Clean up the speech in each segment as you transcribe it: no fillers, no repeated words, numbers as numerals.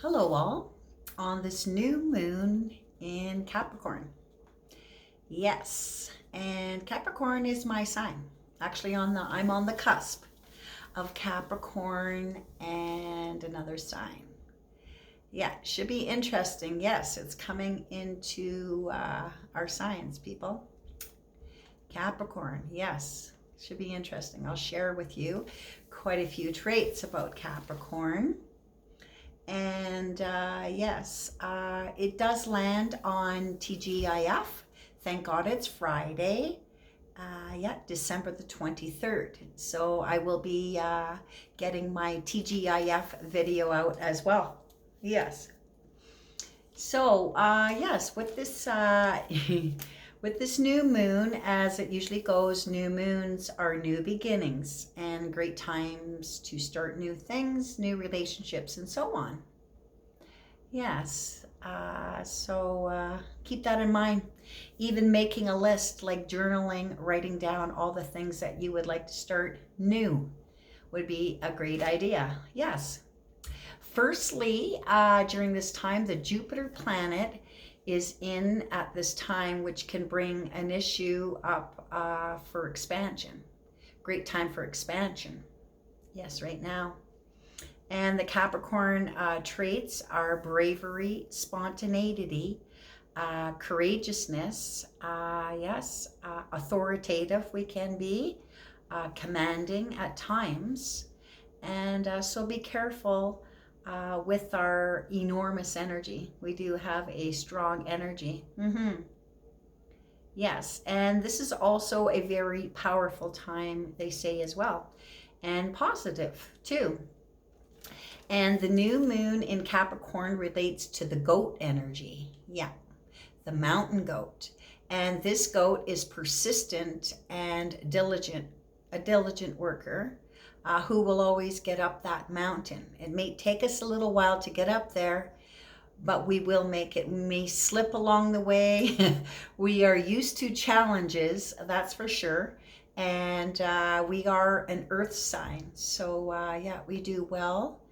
Hello all, on this new moon in Capricorn. Yes, and Capricorn is my sign. Actually I'm on the cusp of Capricorn and another sign. Yeah, should be interesting. Yes, it's coming into our signs, people. Capricorn, yes, should be interesting. I'll share with you quite a few traits about Capricorn. And yes, it does land on TGIF. Thank God it's Friday. Yeah, December the 23rd. So I will be getting my TGIF video out as well. Yes. So yes, with this with this new moon, as it usually goes, new moons are new beginnings and great times to start new things, new relationships, and so on. Yes, so keep that in mind. Even making a list, like journaling, writing down all the things that you would like to start new would be a great idea. Yes. Firstly, during this time, the Jupiter planet is in at this time, which can bring an issue up for expansion. Great time for expansion. Yes, right now. And the Capricorn traits are bravery, spontaneity, courageousness, yes, authoritative we can be, commanding at times. And so be careful with our enormous energy. We do have a strong energy. Yes, and this is also a very powerful time, they say as well, and positive too. And the new moon in Capricorn relates to the goat energy. Yeah, the mountain goat. And this goat is persistent and diligent, a diligent worker who will always get up that mountain. It may take us a little while to get up there, but we will make it. We may slip along the way. We are used to challenges, that's for sure. And we are an earth sign. So yeah, we do well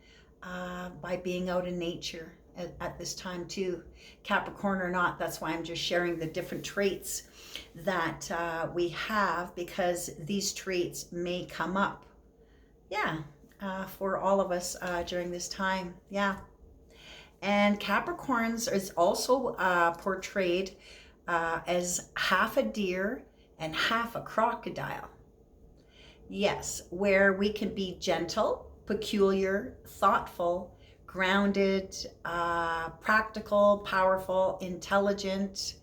by being out in nature at this time too. Capricorn or not, that's why I'm just sharing the different traits that we have, because these traits may come up. Yeah, for all of us during this time. Yeah. And Capricorns is also portrayed as half a deer and half a crocodile. Yes, where we can be gentle, peculiar, thoughtful, grounded, practical, powerful, intelligent,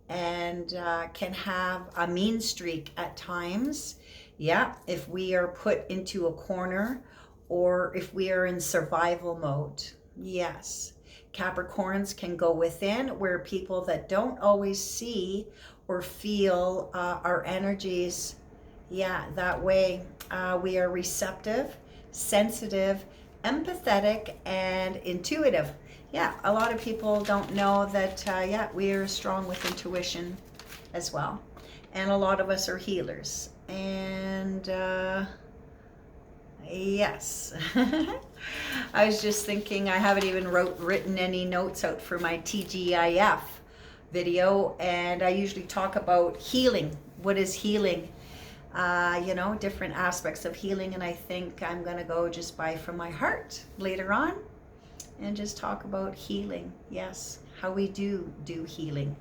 and can have a mean streak at times. Yeah, if we are put into a corner or if we are in survival mode. Yes, Capricorns can go within, where people that don't always see or feel our energies, yeah, that way. We are receptive, sensitive, empathetic, and intuitive. Yeah, a lot of people don't know that, yeah, we are strong with intuition as well. And a lot of us are healers. And yes. I was just thinking, I haven't even written any notes out for my TGIF video, and I usually talk about healing. What is healing? You know, different aspects of healing, and I think I'm going to go just by from my heart later on and just talk about healing. Yes, how we do healing.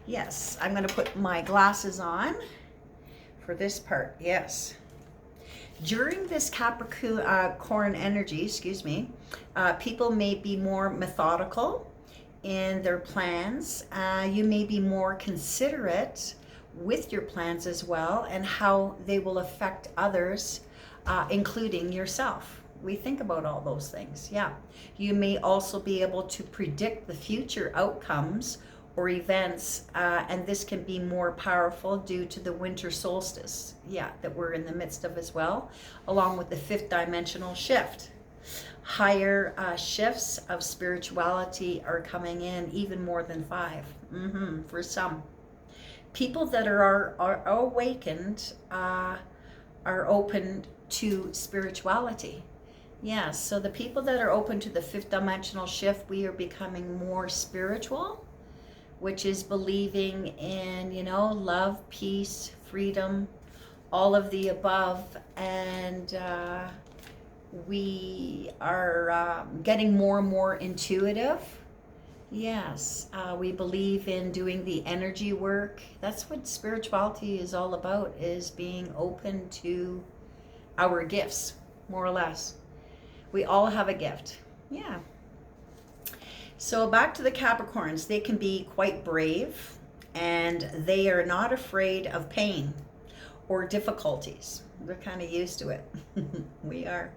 Yes, I'm going to put my glasses on for this part. Yes. During this Capricorn energy, excuse me, people may be more methodical in their plans. You may be more considerate with your plans as well, and how they will affect others, including yourself. We think about all those things. Yeah. You may also be able to predict the future outcomes or events, and this can be more powerful due to the winter solstice, yeah, that we're in the midst of as well, along with the fifth dimensional shift. Higher shifts of spirituality are coming in, even more than 5 for some. People that are awakened are open to spirituality. Yes, so the people that are open to the fifth dimensional shift, we are becoming more spiritual, which is believing in, love, peace, freedom, all of the above. And we are getting more and more intuitive. Yes, we believe in doing the energy work. That's what spirituality is all about, is being open to our gifts, more or less. We all have a gift. Yeah. So back to the Capricorns. They can be quite brave, and they are not afraid of pain or difficulties. They're kind of used to it. We are.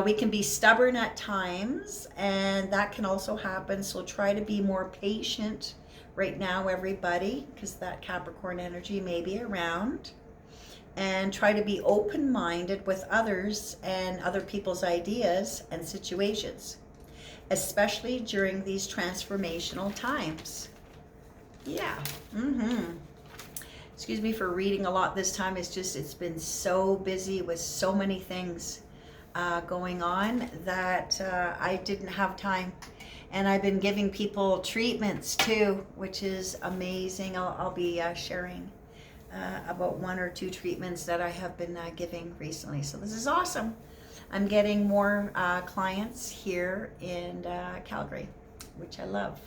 We can be stubborn at times, and that can also happen. So try to be more patient right now, everybody, because that Capricorn energy may be around. And try to be open-minded with others and other people's ideas and situations, especially during these transformational times. Yeah. Excuse me for reading a lot this time. It's been so busy with so many things going on that I didn't have time. And I've been giving people treatments too, which is amazing. I'll be sharing about 1 or 2 treatments that I have been giving recently. So this is awesome. I'm getting more clients here in Calgary, which I love.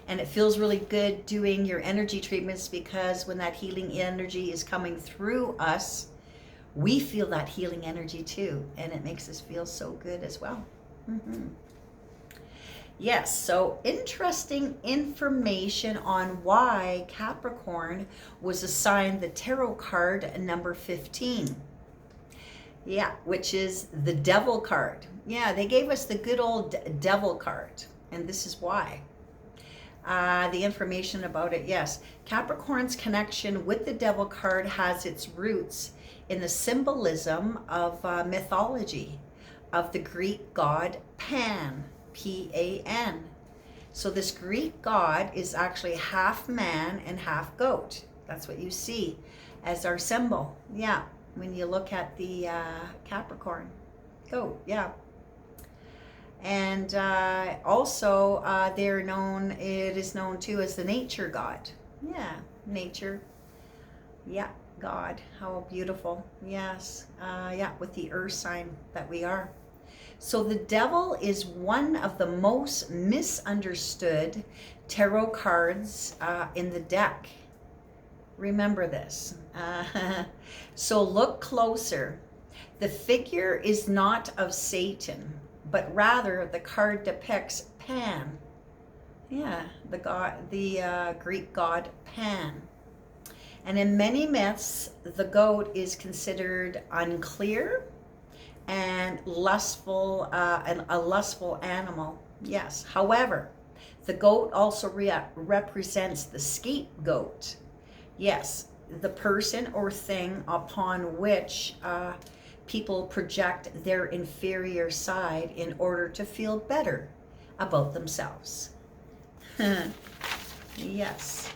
And it feels really good doing your energy treatments, because when that healing energy is coming through us, we feel that healing energy too. And it makes us feel so good as well. Yes, so interesting information on why Capricorn was assigned the tarot card number 15. Yeah, which is the Devil card. Yeah, they gave us the good old Devil card, and this is why. The information about it, yes. Capricorn's connection with the Devil card has its roots in the symbolism of mythology of the Greek god Pan. Pan. So this Greek god is actually half man and half goat. That's what you see as our symbol. Yeah, when you look at the Capricorn goat. Yeah. And also it is known too as the nature god. Yeah, nature. Yeah, God. How beautiful. Yes. Yeah, with the earth sign that we are. So the Devil is one of the most misunderstood tarot cards in the deck. Remember this. So look closer. The figure is not of Satan, but rather the card depicts Pan. Yeah, the Greek god Pan. And in many myths, the goat is considered unclear and lustful, a lustful animal. Yes. However, the goat also represents the scapegoat. Yes, the person or thing upon which people project their inferior side in order to feel better about themselves. Yes.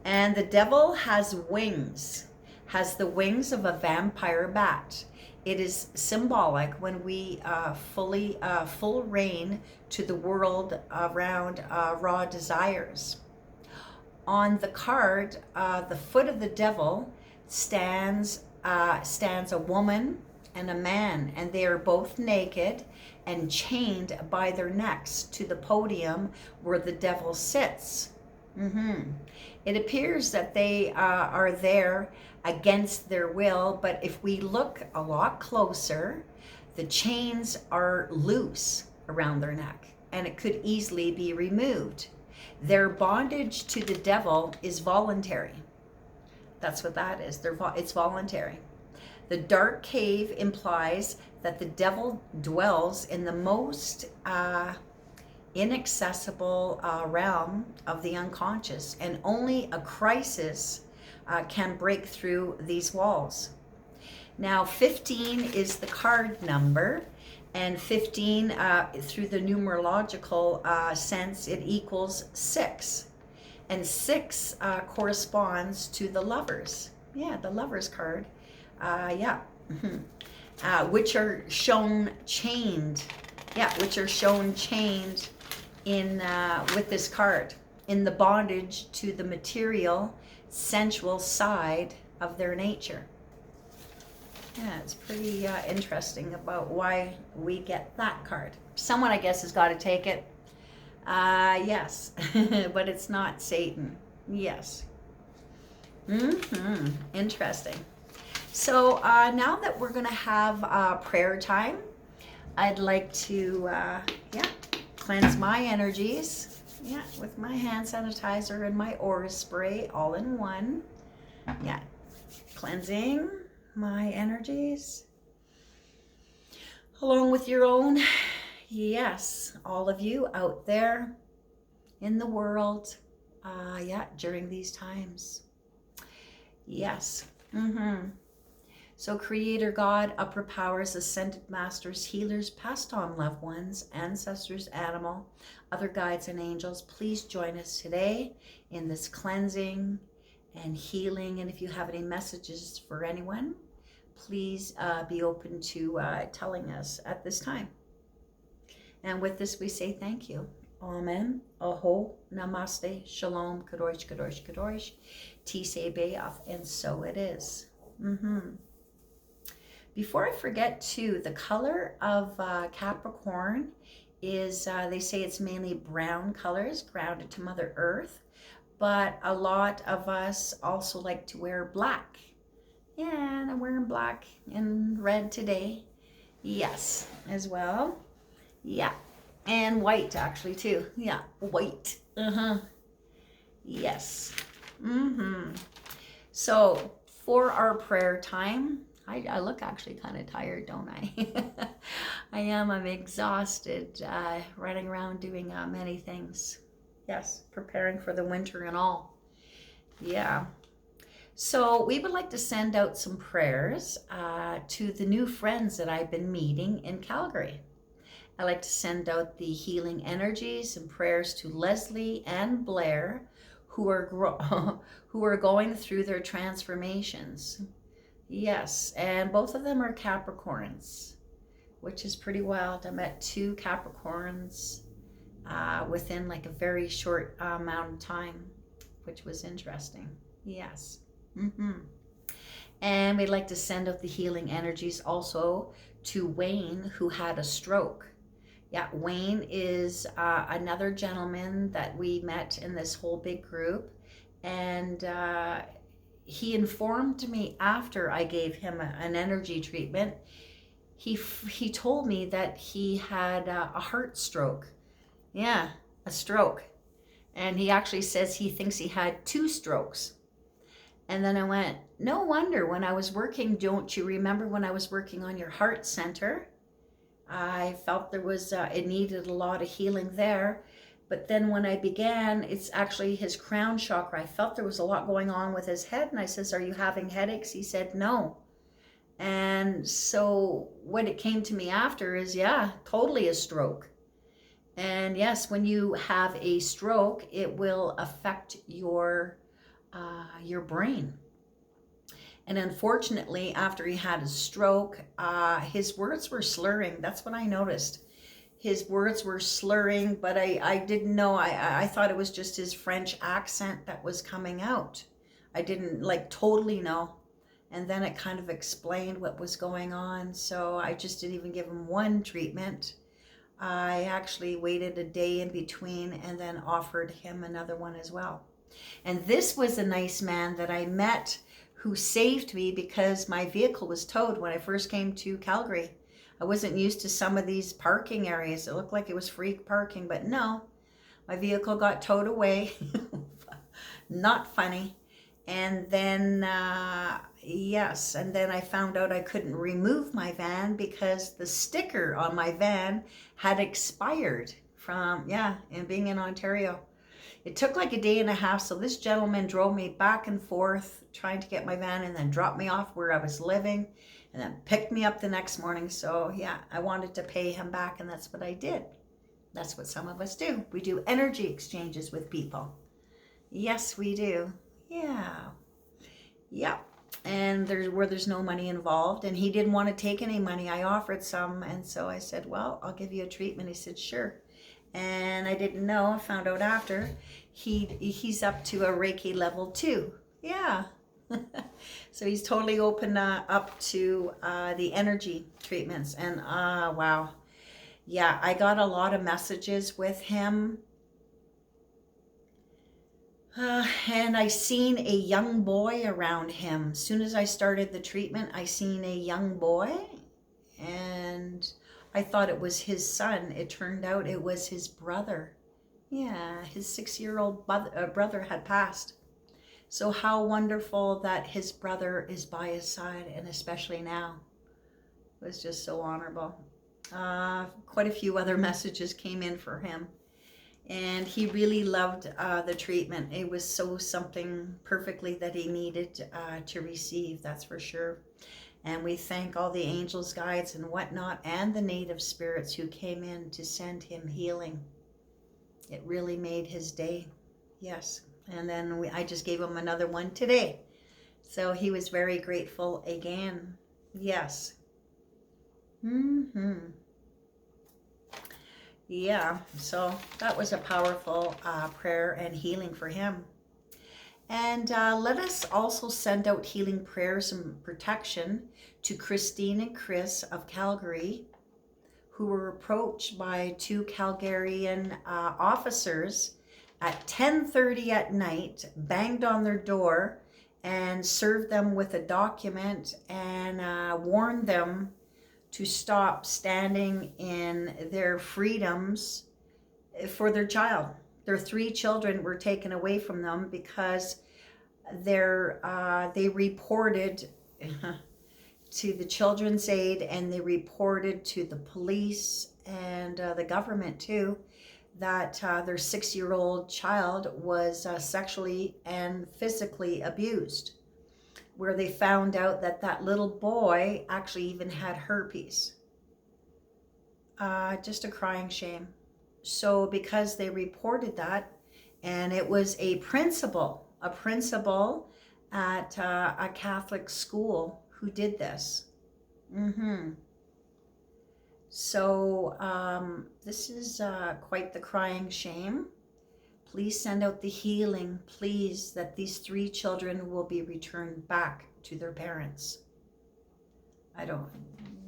And the Devil has wings, has the wings of a vampire bat. It is symbolic when we full reign to the world around raw desires. On the card, the foot of the Devil stands a woman and a man, and they are both naked and chained by their necks to the podium where the Devil sits. It appears that they are there against their will, but if we look a lot closer, the chains are loose around their neck, and it could easily be removed. Their bondage to the Devil is voluntary. That's what that is. It's voluntary. The dark cave implies that the Devil dwells in the most inaccessible realm of the unconscious, and only a crisis can break through these walls. Now 15 is the card number, and 15 through the numerological sense, it equals 6, and 6 corresponds to the Lovers. Yeah, the Lovers card. which are shown chained. Yeah, which are shown chained in with this card, in the bondage to the material, sensual side of their nature. Yeah, it's pretty interesting about why we get that card. Someone, I guess, has got to take it. Yes, but it's not Satan. Yes. Interesting. So now that we're going to have prayer time, I'd like to, cleanse my energies. Yeah, with my hand sanitizer and my aura spray all in one. Yeah, cleansing my energies along with your own. Yes, all of you out there in the world, during these times. Yes. So Creator God, upper powers, ascended masters, healers, passed on loved ones, ancestors, animal, other guides and angels, please join us today in this cleansing and healing. And if you have any messages for anyone, please be open to telling us at this time. And with this, we say thank you. Amen. Aho, namaste, shalom, kadosh, kadosh, kadosh, tisei be'ath, and so it is. Before I forget too, the color of Capricorn is, they say it's mainly brown colors, grounded to Mother Earth, but a lot of us also like to wear black. Yeah, and I'm wearing black and red today. Yes, as well. Yeah, and white actually too. Yeah, white. Yes. So for our prayer time, I look actually kind of tired, don't I? I am. I'm exhausted, running around doing many things. Yes, preparing for the winter and all. Yeah. So we would like to send out some prayers to the new friends that I've been meeting in Calgary. I like to send out the healing energies and prayers to Leslie and Blair, who are going through their transformations. Yes, and both of them are Capricorns, which is pretty wild. I met two Capricorns within like a very short amount of time, which was interesting. Yes. And we'd like to send out the healing energies also to Wayne, who had a stroke. Yeah, Wayne is another gentleman that we met in this whole big group, and he informed me after I gave him an energy treatment. He told me that he had a heart stroke. Yeah, a stroke. And he actually says he thinks he had 2 strokes. And then I went, no wonder. When I was working, don't you remember when I was working on your heart center? I felt there was, it needed a lot of healing there. But then when I began, it's actually his crown chakra. I felt there was a lot going on with his head. And I says, are you having headaches? He said, no. And so what it came to me after is, yeah, totally a stroke. And yes, when you have a stroke, it will affect your brain. And unfortunately, after he had a stroke, his words were slurring. That's what I noticed. His words were slurring, but I didn't know. I thought it was just his French accent that was coming out. I didn't like totally know. And then it kind of explained what was going on. So I just didn't even give him one treatment. I actually waited a day in between and then offered him another one as well. And this was a nice man that I met who saved me because my vehicle was towed when I first came to Calgary. I wasn't used to some of these parking areas. It looked like it was free parking, but no, my vehicle got towed away. Not funny. And then, yes, and then I found out I couldn't remove my van because the sticker on my van had expired from, and being in Ontario. It took like a day and a half, so this gentleman drove me back and forth trying to get my van and then dropped me off where I was living and then picked me up the next morning. So yeah, I wanted to pay him back, and that's what I did. That's what some of us do. We do energy exchanges with people. Yes, we do. Yeah. Yep. and there's no money involved, and he didn't want to take any money. I offered some, and so I said, well, I'll give you a treatment. He said, sure. And I didn't know, I found out after, he's up to a Reiki level 2. Yeah. So he's totally open up to the energy treatments. And wow, yeah, I got a lot of messages with him. And I seen a young boy around him. As soon as I started the treatment, I seen a young boy, and I thought it was his son. It turned out it was his brother. Yeah, his 6-year-old brother had passed. So how wonderful that his brother is by his side, and especially now. It was just so honorable. Quite a few other messages came in for him. And he really loved the treatment. It was so something perfectly that he needed to receive, that's for sure. And we thank all the angels, guides, and whatnot, and the native spirits who came in to send him healing. It really made his day. Yes. And then I just gave him another one today. So he was very grateful again. Yes. Yeah, so that was a powerful prayer and healing for him. And let us also send out healing prayers and protection to Christine and Chris of Calgary, who were approached by 2 Calgarian officers at 10:30 at night, banged on their door and served them with a document and warned them to stop standing in their freedoms for their child. Their 3 children were taken away from them because they reported to the Children's Aid, and they reported to the police and the government too, that their 6-year-old child was sexually and physically abused, where they found out that that little boy actually even had herpes. Just a crying shame. So because they reported that, and it was a principal at a Catholic school who did this. So this is quite the crying shame. Please send out the healing, please, that these 3 children will be returned back to their parents.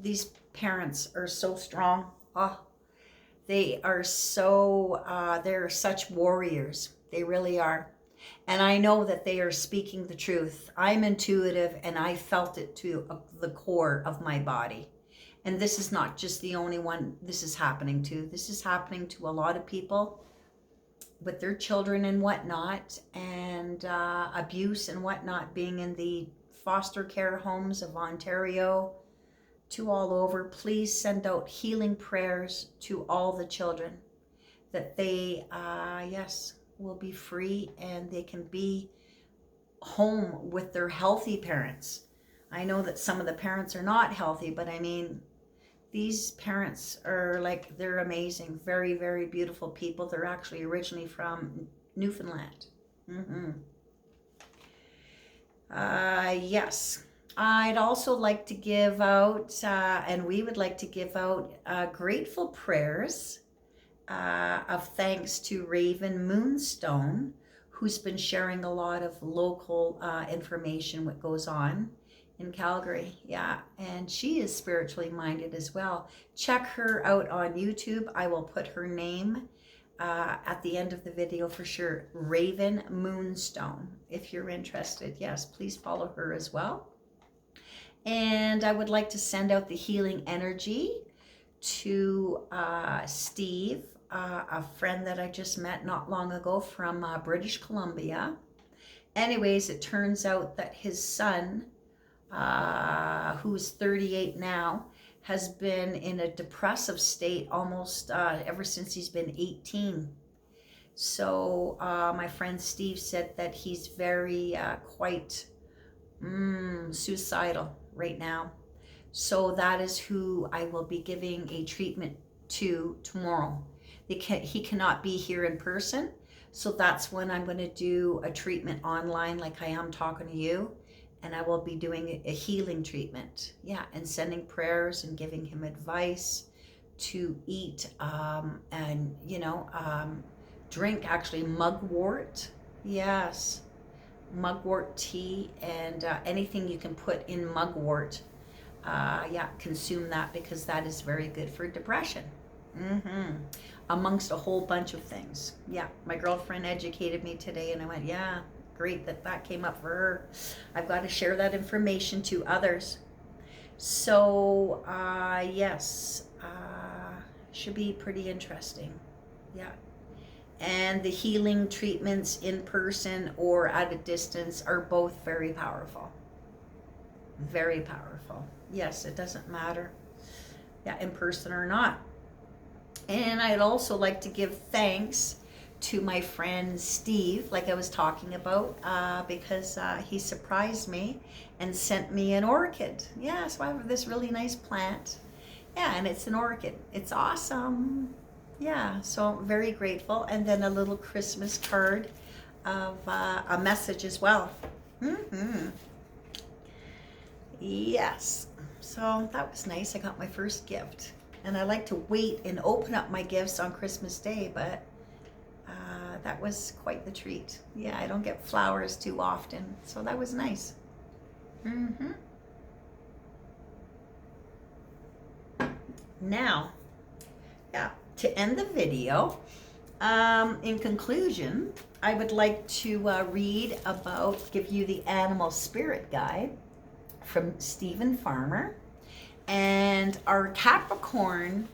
These parents are so strong. They are so, they're such warriors. They really are. And I know that they are speaking the truth. I'm intuitive, and I felt it to the core of my body. And this is not just the only one this is happening to. This is happening to a lot of people with their children and whatnot, and abuse and whatnot, being in the foster care homes of Ontario to all over. Please send out healing prayers to all the children, that they, yes, will be free and they can be home with their healthy parents. I know that some of the parents are not healthy, but I mean, these parents are like, they're amazing, very, very beautiful people. They're actually originally from Newfoundland. Yes, I'd also like to give out, and we would like to give out grateful prayers of thanks to Raven Moonstone, who's been sharing a lot of local information, what goes on in Calgary. Yeah, and she is spiritually minded as well. Check her out on YouTube. I will put her name at the end of the video for sure. Raven Moonstone, if you're interested. Yes, please follow her as well. And I would like to send out the healing energy to Steve, a friend that I just met not long ago from British Columbia. Anyways, it turns out that his son, who's 38 now, has been in a depressive state almost ever since he's been 18. So my friend Steve said that he's very quite suicidal right now. So that is who I will be giving a treatment to tomorrow. He cannot be here in person, so that's when I'm going to do a treatment online like I am talking to you. and I will be doing a healing treatment. Yeah, and sending prayers and giving him advice to eat and, drink actually mugwort. Yes, mugwort tea and anything you can put in mugwort. Consume that because that is very good for depression. Amongst a whole bunch of things. Yeah, my girlfriend educated me today and I went, yeah, great that came up for her. I've got to share that information to others. So, yes, should be pretty interesting. Yeah. And the healing treatments in person or at a distance are both very powerful. Very powerful. Yes, it doesn't matter. Yeah, in person or not. And I'd also like to give thanks to my friend Steve, like I was talking about, because he surprised me and sent me an orchid. Yeah, so I have this really nice plant. Yeah, and it's an orchid. It's awesome. Yeah, so I'm very grateful. And then a little Christmas card of a message as well. Yes, so that was nice. I got my first gift. And I like to wait and open up my gifts on Christmas Day, but that was quite the treat. Yeah, I don't get flowers too often, so that was nice. Now, to end the video, in conclusion, I would like to give you the animal spirit guide from Stephen Farmer. And our Capricorn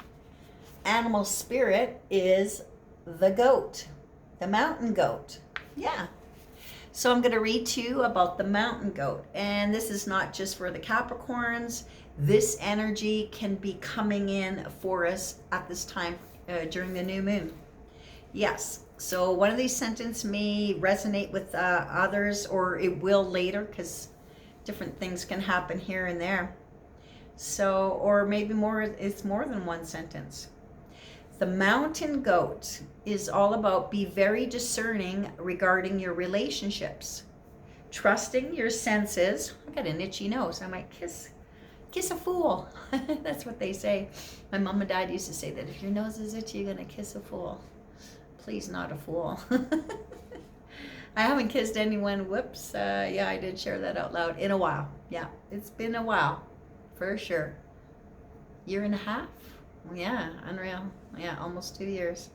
animal spirit is the goat, the mountain goat. Yeah. So I'm going to read to you about the mountain goat. And this is not just for the Capricorns. This energy can be coming in for us at this time during the new moon. Yes. So one of these sentences may resonate with others, or it will later, because different things can happen here and there. So, or maybe it's more than one sentence. The mountain goat is all about be very discerning regarding your relationships, trusting your senses. I got an itchy nose. I might kiss a fool. That's what they say. My mom and dad used to say that if your nose is itchy, you're going to kiss a fool. Please, not a fool. I haven't kissed anyone. Whoops. Yeah, I did share that out loud in a while. Yeah, it's been a while. For sure. 1.5 years? Yeah, unreal. Yeah, almost 2 years.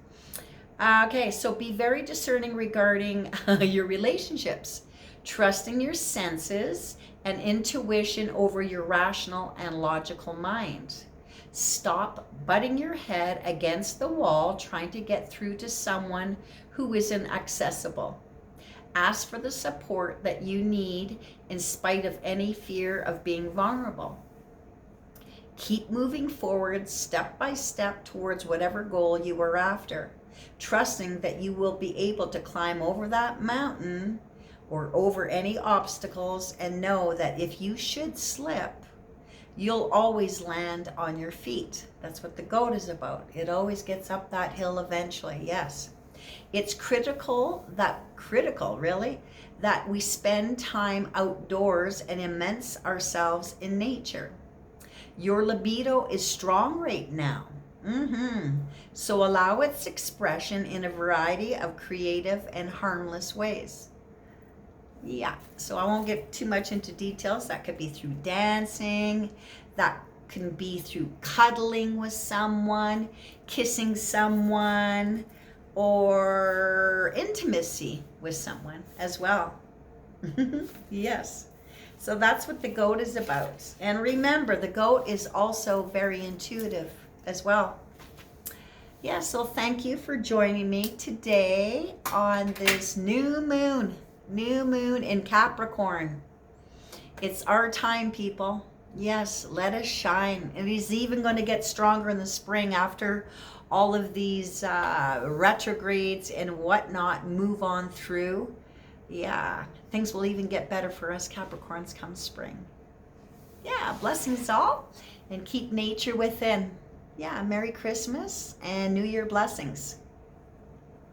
Okay, so be very discerning regarding your relationships, trusting your senses and intuition over your rational and logical mind. Stop butting your head against the wall trying to get through to someone who isn't accessible. Ask for the support that you need in spite of any fear of being vulnerable. Keep moving forward step by step towards whatever goal you are after, trusting that you will be able to climb over that mountain or over any obstacles, and know that if you should slip, you'll always land on your feet. That's what the goat is about. It always gets up that hill eventually, yes. It's critical really, that we spend time outdoors and immerse ourselves in nature. Your libido is strong right now. So allow its expression in a variety of creative and harmless ways. Yeah, so I won't get too much into details. That could be through dancing. That can be through cuddling with someone, kissing someone, or intimacy with someone as well. Yes. So that's what the goat is about. And remember, the goat is also very intuitive as well. Yeah, so thank you for joining me today on this new moon in Capricorn. It's our time, people. Yes, let us shine. And it's even going to get stronger in the spring after all of these retrogrades and whatnot move on through. Yeah, things will even get better for us Capricorns come spring. Yeah, blessings all, and keep nature within. Yeah, Merry Christmas and New Year blessings.